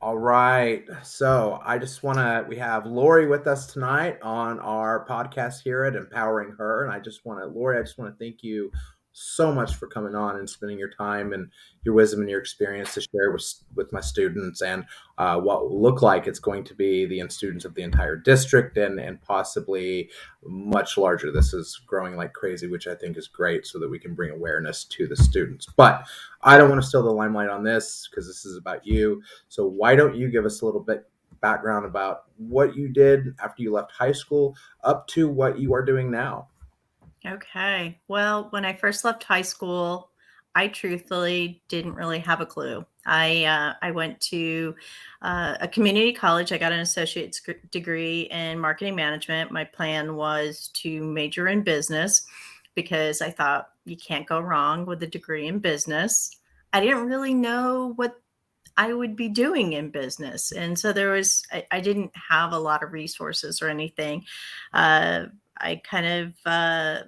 All right. So we have Lori with us tonight on our podcast here at Empowering Her. And Lori, I just want to thank you so much for coming on and spending your time and your wisdom and your experience to share with my students and what will look like it's going to be the students of the entire district and possibly much larger. This is growing like crazy, which I think is great so that we can bring awareness to the students. But I don't want to steal the limelight on this because this is about you. So why don't you give us a little bit background about what you did after you left high school up to what you are doing now? Okay. Well, when I first left high school, I truthfully didn't really have a clue. I went to a community college. I got an associate's degree in marketing management. My plan was to major in business because I thought you can't go wrong with a degree in business. I didn't really know what I would be doing in business. And so I didn't have a lot of resources or anything. I kind of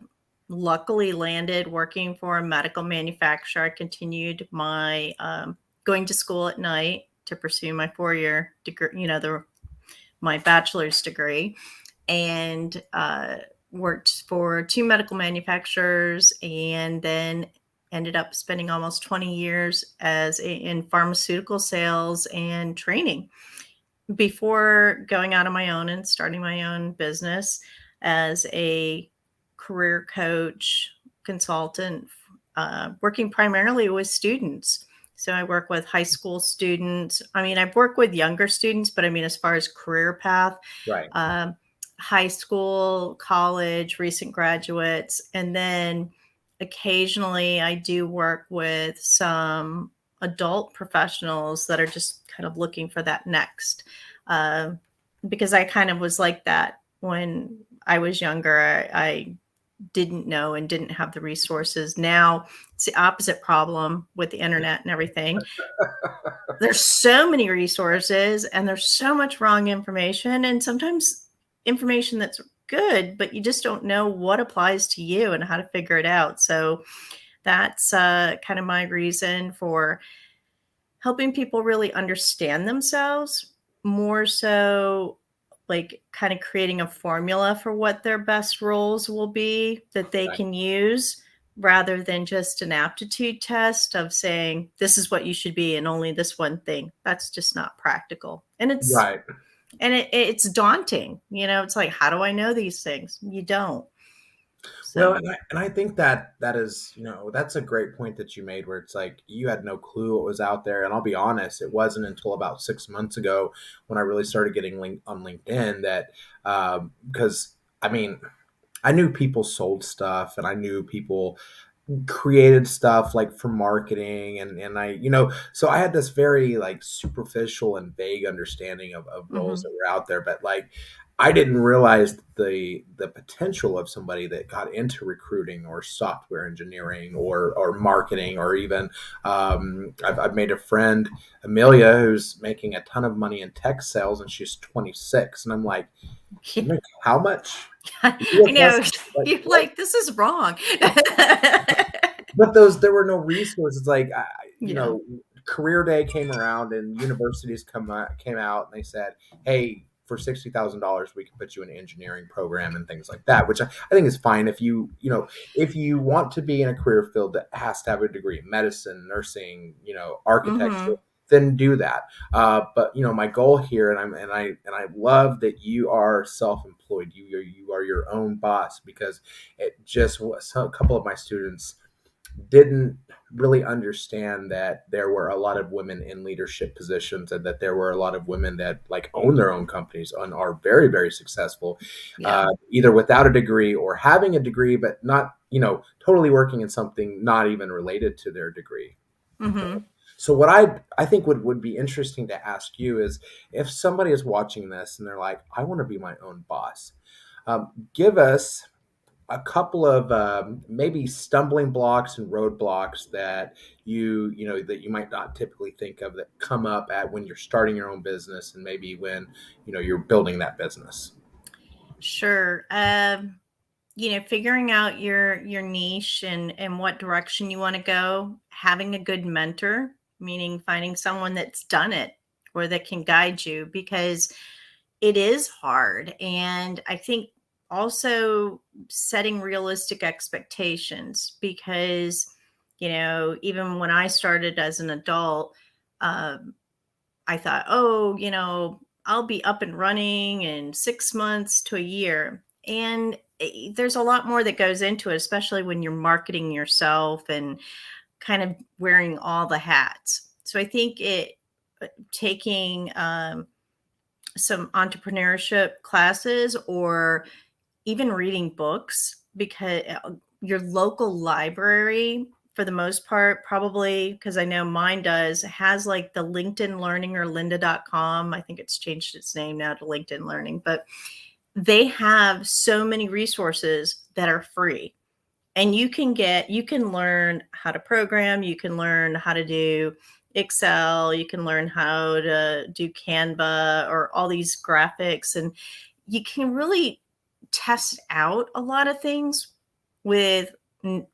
luckily landed working for a medical manufacturer. I continued my going to school at night to pursue my 4-year degree, my bachelor's degree, and worked for 2 medical manufacturers, and then ended up spending almost 20 years in pharmaceutical sales and training before going out on my own and starting my own business as a career coach, consultant, working primarily with students. So I work with high school students. I mean, I've worked with younger students, but I mean, as far as career path, Right. High school, college, recent graduates, and then occasionally I do work with some adult professionals that are just kind of looking for that next. Uh, because I kind of was like that when I was younger. I didn't know and didn't have the resources. Now it's the opposite problem with the internet and everything. There's so many resources and there's so much wrong information, and sometimes information that's good, but you just don't know what applies to you and how to figure it out. So that's kind of my reason for helping people really understand themselves, more so like kind of creating a formula for what their best roles will be that they Right. can use, rather than just an aptitude test of saying this is what you should be and only this one thing. That's just not practical. And Right. it's daunting. It's like, how do I know these things? You don't. Well, So and I think that is, that's a great point that you made where it's like you had no clue what was out there. And I'll be honest, it wasn't until about 6 months ago when I really started getting linked on LinkedIn that, because I mean, I knew people sold stuff and I knew people created stuff like for marketing and so I had this very like superficial and vague understanding of roles mhm. that were out there, but like I didn't realize the potential of somebody that got into recruiting or software engineering or marketing or even I've made a friend, Amelia, who's making a ton of money in tech sales and she's 26 and I'm like, you make how much? You I know. You're like like, this is wrong. but there were no resources like Yeah. career day came around and universities came out and they said, hey, for $60,000 we can put you in an engineering program and things like that, which I think is fine if if you want to be in a career field that has to have a degree in medicine, nursing, architecture, Mhm. then do that. But my goal here, and I love that you are self-employed. You are your own boss, because it just was a couple of my students didn't really understand that there were a lot of women in leadership positions and that there were a lot of women that like own their own companies and are very, very successful, Yeah. either without a degree or having a degree, but not, totally working in something not even related to their degree. Mhm. So what I think would be interesting to ask you is if somebody is watching this and they're like, I want to be my own boss, give us a couple of maybe stumbling blocks and roadblocks that that you might not typically think of that come up at when you're starting your own business and maybe when you're building that business. Sure. Figuring out your niche and what direction you want to go, having a good mentor, meaning finding someone that's done it or that can guide you, because it is hard. And I think also setting realistic expectations, because, even when I started as an adult, um, I thought, oh, I'll be up and running in 6 months to a year. And there's a lot more that goes into it, especially when you're marketing yourself and kind of wearing all the hats. So I think taking some entrepreneurship classes, or even reading books, because your local library, for the most part, probably, because I know mine does, has like the LinkedIn Learning or lynda.com. I think it's changed its name now to LinkedIn Learning, but they have so many resources that are free. And you can learn how to program, you can learn how to do Excel, you can learn how to do Canva or all these graphics, and you can really test out a lot of things with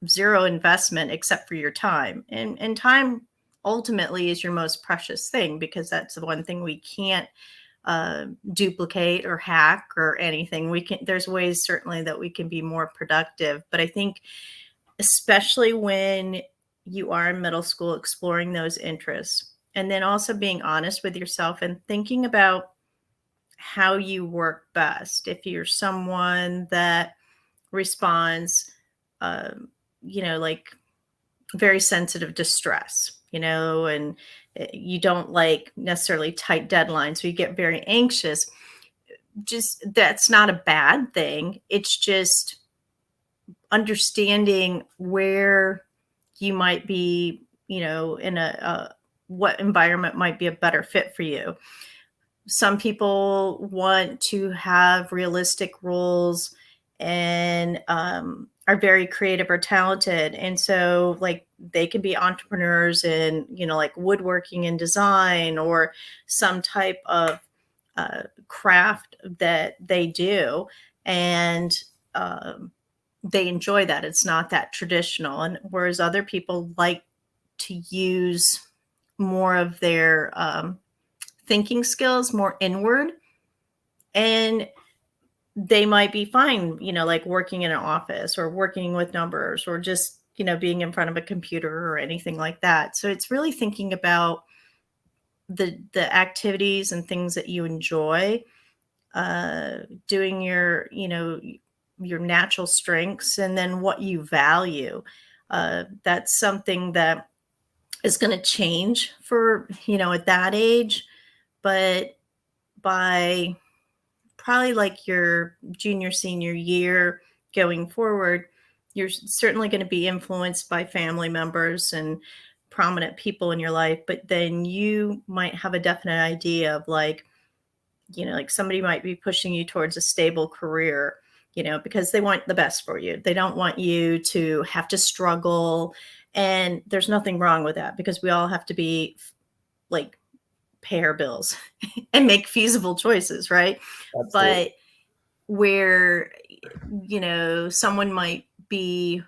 zero investment except for your time. And time ultimately is your most precious thing, because that's the one thing we can't duplicate or hack or anything. There's ways certainly that we can be more productive, but I think especially when you are in middle school, exploring those interests, and then also being honest with yourself and thinking about how you work best. If you're someone that responds, like very sensitive to stress, and you don't like necessarily tight deadlines, so you get very anxious. Just that's not a bad thing. It's just understanding where you might be, in what environment might be a better fit for you. Some people want to have realistic roles and are very creative or talented. And so, like, they can be entrepreneurs in, like woodworking and design, or some type of craft that they do. And they enjoy that. It's not that traditional. And whereas other people like to use more of their thinking skills more inward, and they might be fine, like working in an office or working with numbers, or just, being in front of a computer or anything like that. So it's really thinking about the activities and things that you enjoy, doing your natural strengths, and then what you value. That's something that is going to change for, at that age. But by probably like your junior, senior year going forward, you're certainly going to be influenced by family members and prominent people in your life. But then you might have a definite idea of like somebody might be pushing you towards a stable career, because they want the best for you. They don't want you to have to struggle. And there's nothing wrong with that, because we all have to be like pay our bills and make feasible choices, right? Absolutely. But where, someone might be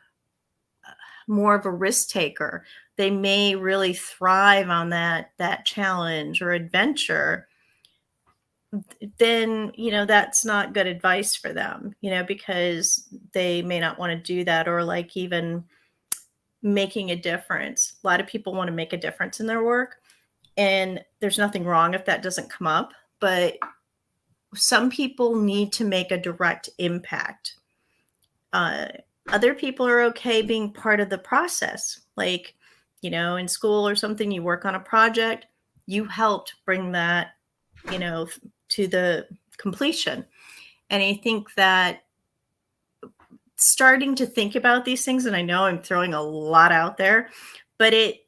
more of a risk taker, they may really thrive on that challenge or adventure, then that's not good advice for them, because they may not want to do that, or like even making a difference. A lot of people want to make a difference in their work, and there's nothing wrong if that doesn't come up, but some people need to make a direct impact. uh, Other people are okay being part of the process, like, in school or something, you work on a project, you helped bring that, to the completion. And I think that starting to think about these things, and I know I'm throwing a lot out there, but it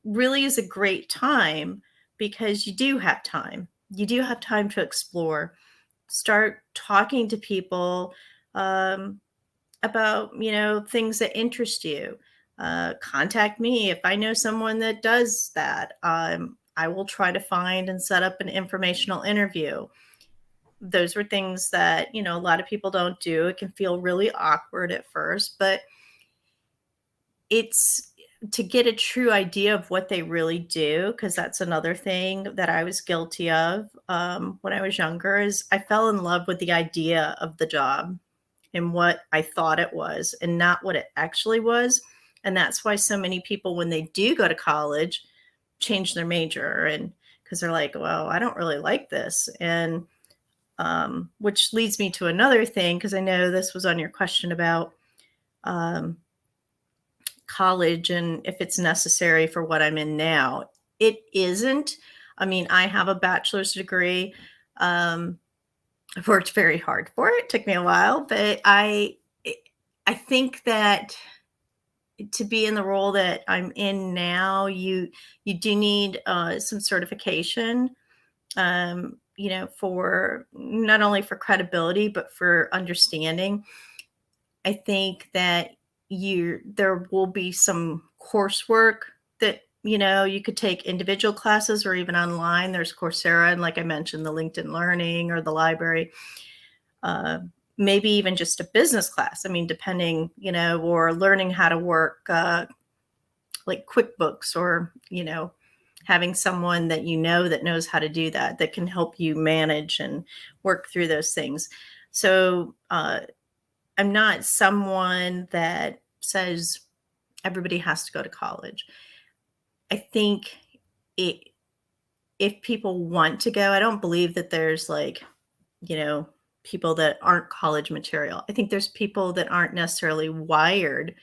really is a great time, because you do have time. You do have time to explore. Start talking to people about, things that interest you. Contact me if I know someone that does that. I will try to find and set up an informational interview. Those were things that, a lot of people don't do. It can feel really awkward at first, but it's to get a true idea of what they really do, because that's another thing that I was guilty of when I was younger, is I fell in love with the idea of the job and what I thought it was and not what it actually was. And that's why so many people, when they do go to college, change their major, and because they're like, well, I don't really like this. And which leads me to another thing, because I know this was on your question about um, college and if it's necessary for what I'm in now. It isn't. I mean, I have a bachelor's degree. I've worked very hard for it. It took me a while, but I think that to be in the role that I'm in now, you do need some certification, for not only for credibility but for understanding. I think that there will be some coursework that you could take individual classes or even online. There's Coursera, and like I mentioned, the LinkedIn Learning or the library. Uh, Maybe even just a business class. I mean, depending, or learning how to work like QuickBooks, or having someone that that knows how to do that, that can help you manage and work through those things. So I'm not someone that says everybody has to go to college. I think it, if people want to go, I don't believe that there's like, you know, people that aren't college material. I think there's people that aren't necessarily wired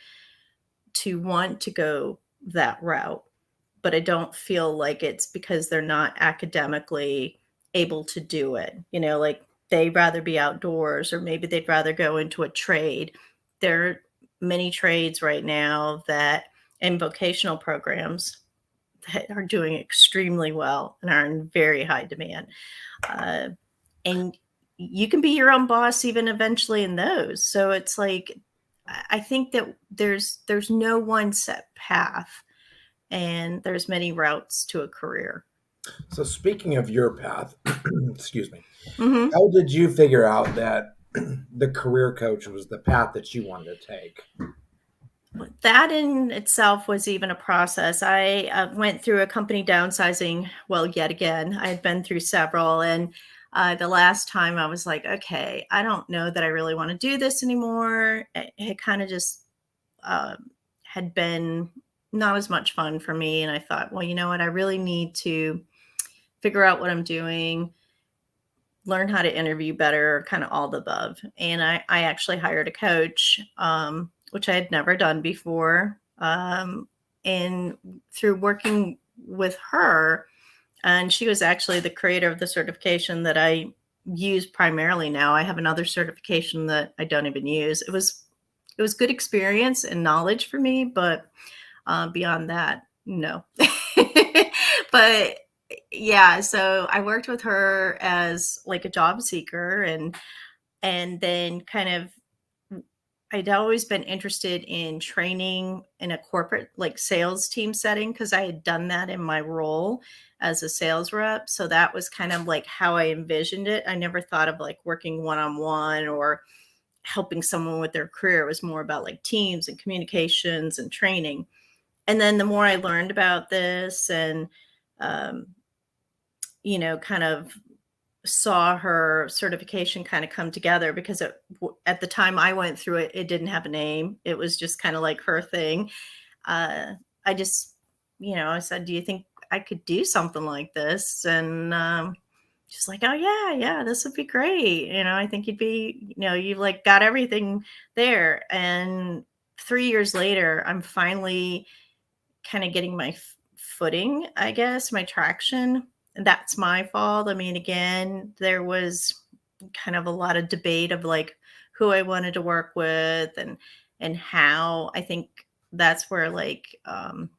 to want to go that route, but I don't feel like it's because they're not academically able to do it. Like they'd rather be outdoors, or maybe they'd rather go into a trade. There are many trades right now that in vocational programs that are doing extremely well and are in very high demand. Uh, and you can be your own boss even eventually in those. So it's like, I think that there's no one set path, and there's many routes to a career. So speaking of your path, excuse me, Hmm. how did you figure out that the career coach was the path that you wanted to take? That in itself was even a process. I went through a company downsizing. Well, yet again, I had been through several. And the last time I was like, okay, I don't know that I really want to do this anymore. It kind of just uh, had been not as much fun for me. And I thought, well, you know what? I really need to figure out what I'm doing, learn how to interview better, kind of all the above. And I actually hired a coach, which I had never done before. And through working with her, and she was actually the creator of the certification that I use primarily now. I have another certification that I don't even use. It was good experience and knowledge for me, but beyond that, no. But yeah, so I worked with her as like a job seeker, and then kind of I'd always been interested in training in a corporate like sales team setting, because I had done that in my role as a sales rep. So that was kind of like how I envisioned it. I never thought of like working one on one or helping someone with their career. It was more about like teams and communications and training. And then the more I learned about this, and um, kind of saw her certification kind of come together, because at the time I went through it, it didn't have a name. It was just kind of like her thing. Uh, I just, I said, do you think I could do something like this? And she's like, oh yeah, yeah, this would be great. I think you'd be, you've like got everything there. And 3 years later, I'm finally kind of getting my footing, I guess, my traction. And that's my fault. I mean, again, there was kind of a lot of debate of like who I wanted to work with, and how. I think that's where like the,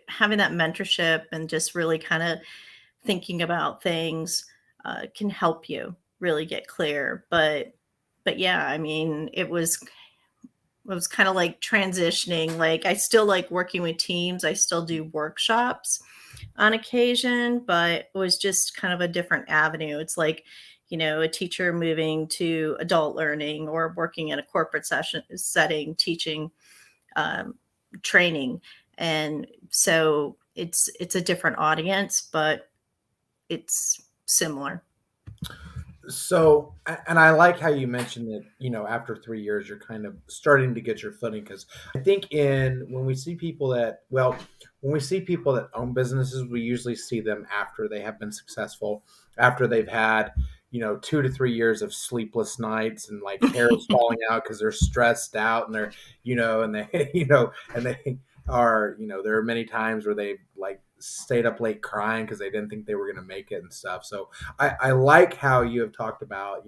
having that mentorship and just really kind of thinking about things can help you really get clear. But yeah, I mean, it was kind of like transitioning. Like I still like working with teams. I still do workshops on occasion, but it was just kind of a different avenue. It's like, a teacher moving to adult learning, or working in a corporate setting teaching training. And so it's a different audience, but it's similar. So, and I like how you mentioned that, after 3 years, you're kind of starting to get your footing. Because I think when we see people when we see people that own businesses, we usually see them after they have been successful, after they've had, 2 to 3 years of sleepless nights and like hairs falling out because they're stressed out and they're, and they, and they are, there are many times where they like stayed up late crying because they didn't think they were going to make it and stuff. So, I like how you have talked about,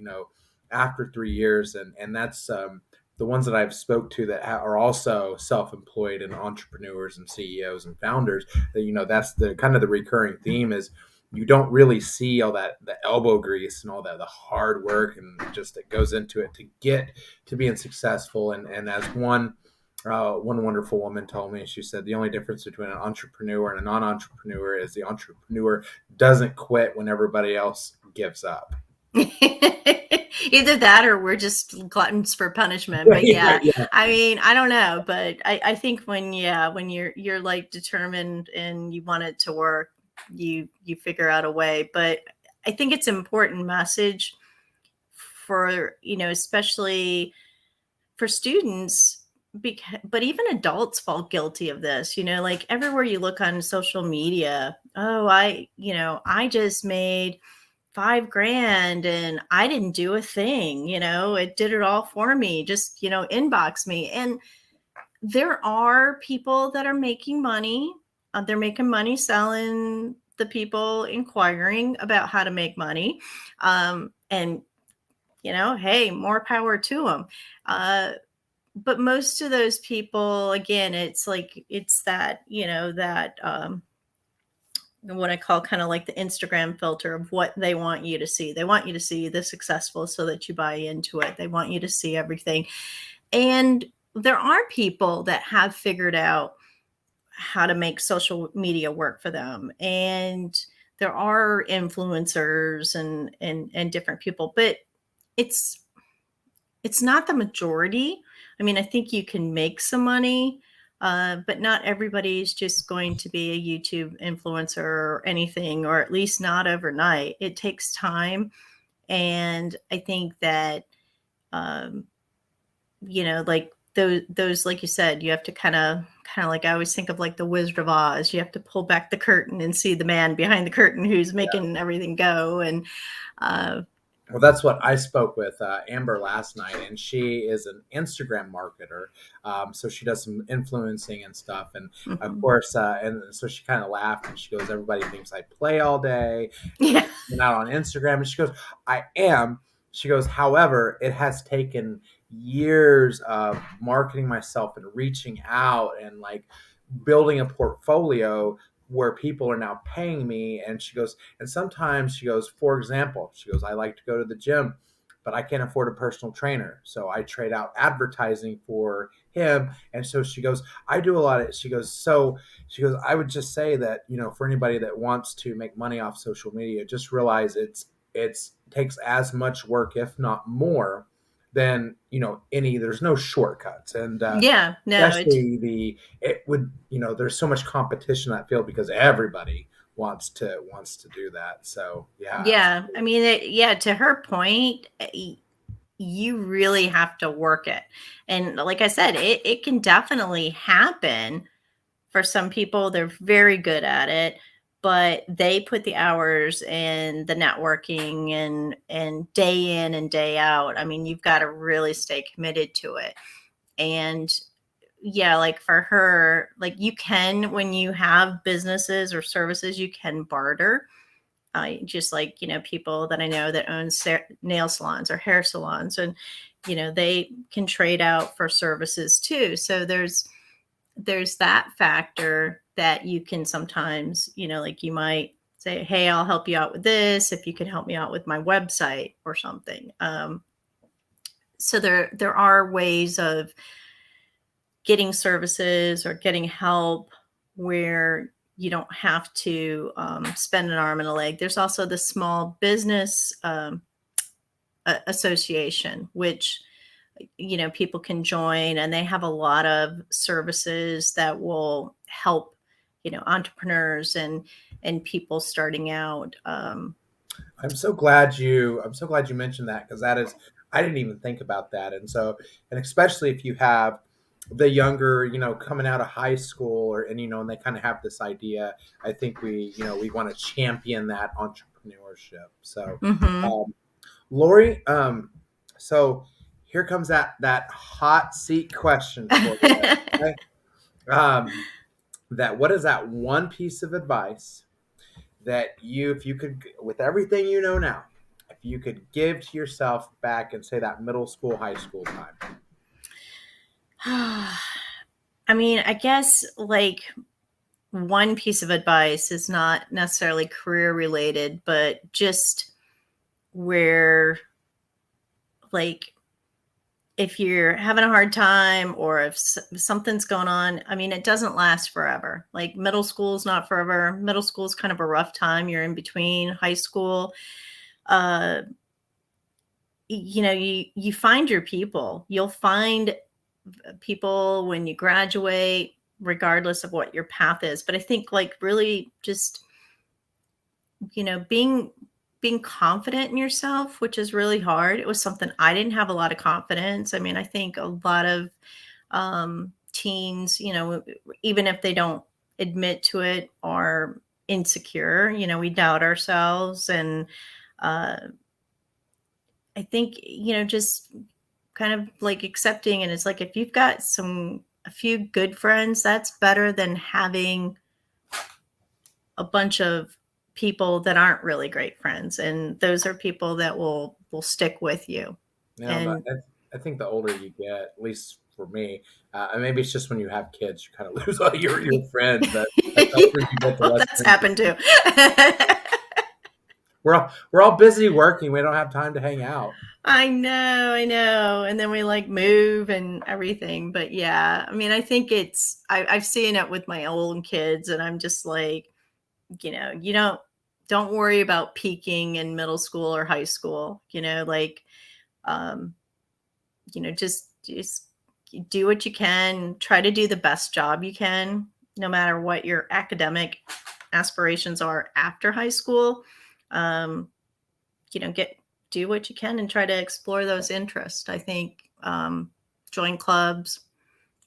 after 3 years, and that's the ones that I've spoke to that are also self-employed and entrepreneurs and CEOs and founders. That that's the kind of the recurring theme is you don't really see all that the elbow grease and all that the hard work and just that goes into it to get to being successful. And as one wonderful woman told me, she said the only difference between an entrepreneur and a non-entrepreneur is the entrepreneur doesn't quit when everybody else gives up. Either that or we're just gluttons for punishment. But yeah, Yeah. I mean, I don't know, but I think when you're like determined and you want it to work, you figure out a way. But I think it's an important message for, especially for students, but even adults fall guilty of this, like everywhere you look on social media. Oh, I just made $5,000 and I didn't do a thing, it did it all for me. Just, inbox me. And there are people that are making money. They're making money selling the people inquiring about how to make money. And, hey, more power to them. But most of those people, again, it's like, it's that, what I call kind of like the Instagram filter of what they want you to see. They want you to see the successful so that you buy into it. They want you to see everything. And there are people that have figured out how to make social media work for them. And there are influencers and different people, but it's not the majority. I mean, I think you can make some money, but not everybody's just going to be a YouTube influencer or anything, or at least not overnight. It takes time. And I think that, um, like those, like you said, you have to kind of like, I always think of like the Wizard of Oz. You have to pull back the curtain and see the man behind the curtain who's making everything go. And, Well, that's what I spoke with Amber last night, and she is an Instagram marketer. So she does some influencing and stuff, and of course, and so she kind of laughed and she goes, "Everybody thinks I play all day, yeah, and out on Instagram." And she goes, "I am." She goes, "However, it has taken years of marketing myself and reaching out and like building a portfolio where people are now paying me." And she goes, and sometimes she goes, for example, she goes, "I like to go to the gym, but I can't afford a personal trainer. So I trade out advertising for him." And so she goes, "I do a lot of," she goes, "I would just say that, for anybody that wants to make money off social media, just realize it's takes as much work, if not more, than, there's no shortcuts." And yeah, no, especially it would, there's so much competition in that field because everybody wants to do that. So yeah, yeah. I absolutely. mean, yeah, to her point, you really have to work it. And like I said, it can definitely happen for some people. They're very good at it, but they put the hours and the networking and day in and day out. I mean, you've got to really stay committed to it. And yeah, like for her, like you can, when you have businesses or services, you can barter. Just like, people that I know that own nail salons or hair salons, and, they can trade out for services too. So there's that factor that you can sometimes, like you might say, "Hey, I'll help you out with this if you can help me out with my website or something." So there are ways of getting services or getting help where you don't have to spend an arm and a leg. There's also the Small Business Association, which people can join, and they have a lot of services that will help, entrepreneurs and people starting out. I'm so glad you mentioned that, because that is, I didn't even think about that. And so, and especially if you have the younger, coming out of high school, and they kind of have this idea, I think we want to champion that entrepreneurship. So, Mm-hmm. um, Lori, so here comes that hot seat question for you. Okay? Um, that what is that one piece of advice that if you could, with everything you know now, if you could give to yourself back and say that middle school, high school time? I mean, I guess like one piece of advice is not necessarily career related, but just where, like, if you're having a hard time or if something's going on, I mean, it doesn't last forever. Like, middle school is not forever. Middle school is kind of a rough time. You're in between high school. Uh, you find your people. You'll find people when you graduate, regardless of what your path is. But I think, like, really just, being confident in yourself, which is really hard. It was something I didn't have a lot of confidence. I mean, I think a lot of teens, even if they don't admit to it, are insecure. We doubt ourselves. And uh, I think, just kind of like accepting. And it's like, if you've got a few good friends, that's better than having a bunch of people that aren't really great friends. And those are people that will stick with you. But And I think the older you get, at least for me, and maybe it's just when you have kids, you kind of lose all your friends. But as the older you get, the well, less that's friends you happened too. we're all busy working. We don't have time to hang out. I know. And then we like move and everything. But yeah, I mean, I think I've seen it with my own kids, and I'm just like, you don't worry about peaking in middle school or high school, like, um, just do what you can, try to do the best job you can, no matter what your academic aspirations are after high school. Um, get do what you can and try to explore those interests. I think join clubs,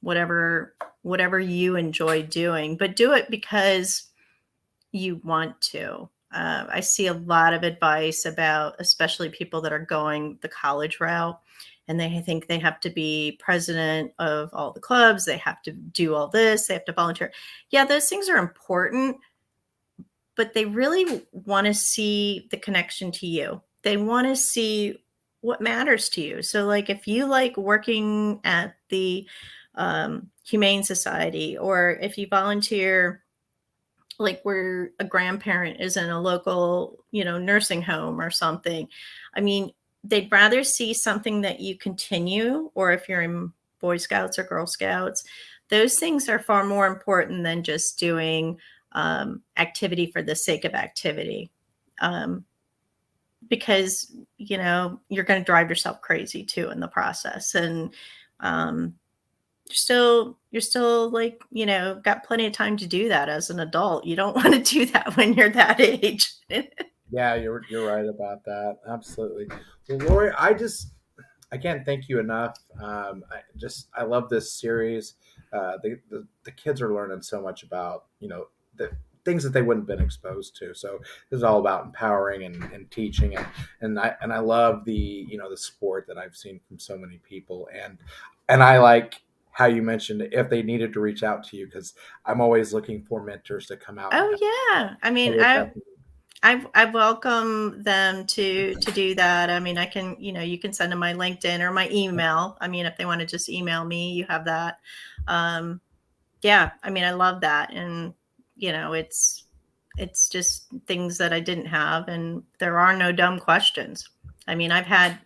whatever you enjoy doing, but do it because you want to. I see a lot of advice about, especially people that are going the college route, and they think they have to be president of all the clubs. They have to do all this. They have to volunteer. Yeah, those things are important, but they really want to see the connection to you. They want to see what matters to you. So, like, if you like working at the Humane Society, or if you volunteer, like where a grandparent is in a local, nursing home or something. I mean, they'd rather see something that you continue, or if you're in Boy Scouts or Girl Scouts, those things are far more important than just doing activity for the sake of activity. Um, because, you're going to drive yourself crazy too in the process. And um, you're still like, got plenty of time to do that as an adult. You don't want to do that when you're that age. Yeah, you're right about that. Absolutely. Well, Lori, I can't thank you enough. I love this series. The kids are learning so much about the things that they wouldn't have been exposed to. So this is all about empowering and teaching, and I love the support that I've seen from so many people, and I like how you mentioned if they needed to reach out to you, because I'm always looking for mentors to come out and Oh help. yeah, I So mean, we'll I welcome them to do that. I mean, I can, you can send them my LinkedIn or my email. I mean, if they want to just email me, you have that. Um, yeah, I mean, I love that. And it's just things that I didn't have, and there are no dumb questions. I mean, I've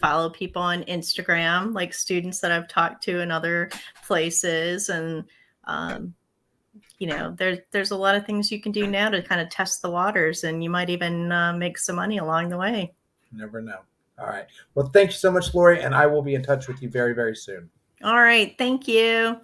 followed people on Instagram, like students that I've talked to in other places. And um, there's a lot of things you can do now to kind of test the waters, and you might even make some money along the way. never know. All right. Well, thank you so much, Lori, and I will be in touch with you very, very soon. All right. Thank you.